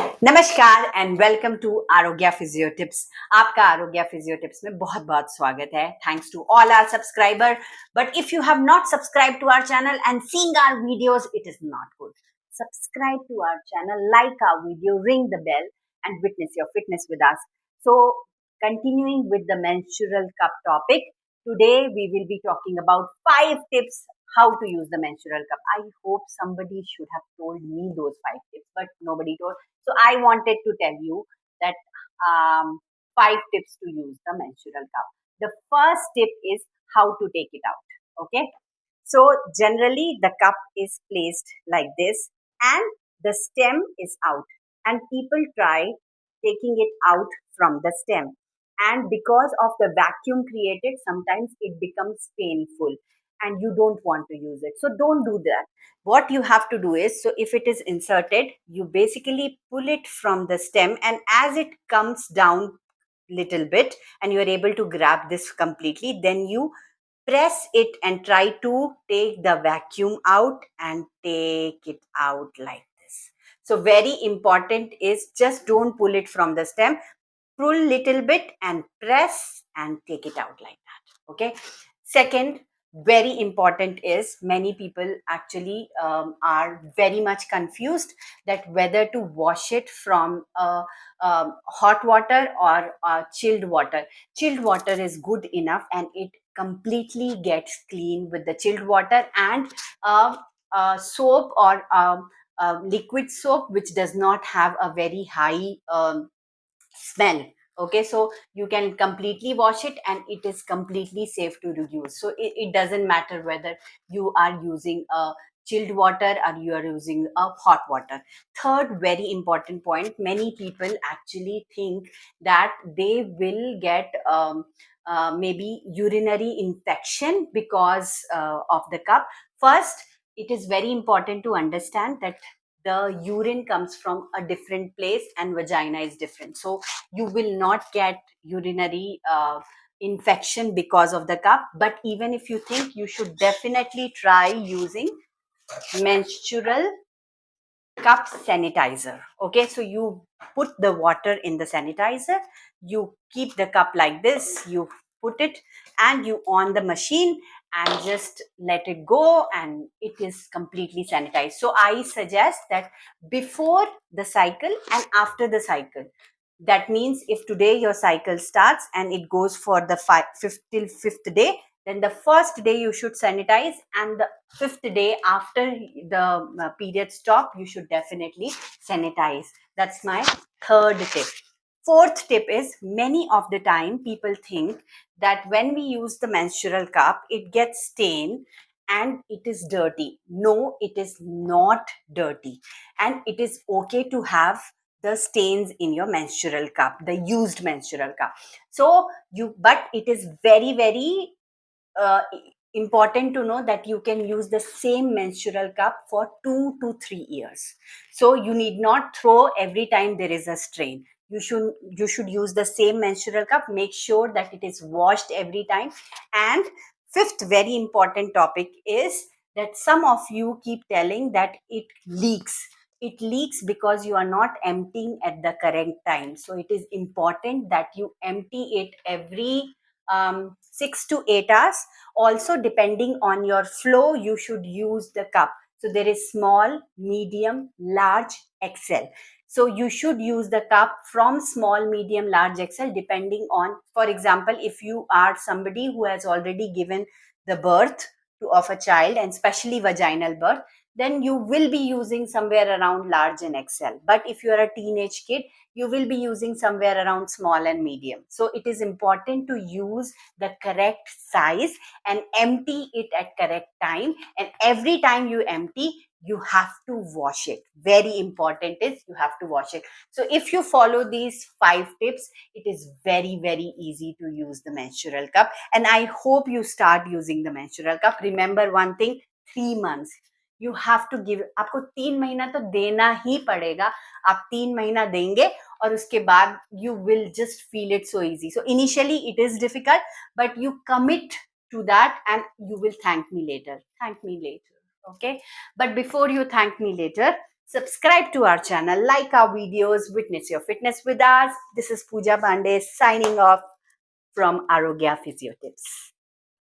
नमस्कार and welcome to आरोग्या फिजियोटिप्स। आपका आरोग्या फिजियोटिप्स में बहुत बहुत स्वागत है। Thanks to all our subscriber, but if you have not subscribe to our channel and seeing our videos, it is not good. Subscribe to our channel, like our video, ring the bell and witness your fitness with us. So continuing with the menstrual cup topic, today we will be talking about 5 tips how to use the menstrual cup. I hope somebody should have told me those 5 tips, but nobody told. So I wanted to tell you that 5 tips to use the menstrual cup. The first tip is how to take it out. Okay. So generally the cup is placed like this and the stem is out, and people try taking it out from the stem. And because of the vacuum created, sometimes it becomes painful and you don't want to use it. So don't do that. What you have to do is, so if it is inserted, you basically pull it from the stem, and as it comes down little bit and you are able to grab this completely, then you press it and try to take the vacuum out and take it out like this. So very important is, just don't pull it from the stem, pull little bit and press and take it out like that. Okay. Second, very important is, many people actually are very much confused that whether to wash it from hot water or chilled water. Chilled water is good enough and it completely gets clean with the chilled water, and soap or liquid soap which does not have a very high smell. Okay, so you can completely wash it and it is completely safe to use. So it doesn't matter whether you are using a chilled water or you are using a hot water. Third very important point, many people actually think that they will get maybe urinary infection because of the cup. First, it is very important to understand that the urine comes from a different place and vagina is different. So you will not get urinary infection because of the cup. But even if you think, you should definitely try using menstrual cup sanitizer. Okay, so you put the water in the sanitizer, you keep the cup like this, you put it and you on the machine and just let it go and it is completely sanitized. So I suggest that before the cycle and after the cycle, that means if today your cycle starts and it goes for the fifth till fifth day, then the first day you should sanitize, and the fifth day after the period stop, you should definitely sanitize. That's my third tip. Fourth tip is, many of the time people think that when we use the menstrual cup, it gets stained and it is dirty. No, it is not dirty. And it is okay to have the stains in your menstrual cup, the used menstrual cup. So but it is very, very uh, important to know that you can use the same menstrual cup for 2 to 3 years. So you need not throw every time there is a strain. You should use the same menstrual cup. Make sure that it is washed every time. And fifth very important topic is that some of you keep telling that it leaks. It leaks because you are not emptying at the correct time. So it is important that you empty it every 6 to 8 hours. Also, depending on your flow, you should use the cup. So there is small, medium, large, XL. So you should use the cup from small, medium, large, XL, depending on, for example, if you are somebody who has already given the birth of a child, and especially vaginal birth, then you will be using somewhere around large and XL. But if you are a teenage kid, you will be using somewhere around small and medium. So it is important to use the correct size and empty it at correct time. And every time you empty, you have to wash it. Very important is, you have to wash it. So if you follow these 5 tips, it is very, very easy to use the menstrual cup. And I hope you start using the menstrual cup. Remember one thing, 3 months. You have to give, आपको 3 महीना तो देना ही पड़ेगा. आप 3 महीना देंगे और उसके बाद you will just feel it so easy. So initially it is difficult, but you commit to that and you will thank me later. Thank me later. Okay. But before you thank me later, Subscribe to our channel, like our videos, witness your fitness with us. This is Pooja Pandey signing off from Arogya Physiotips.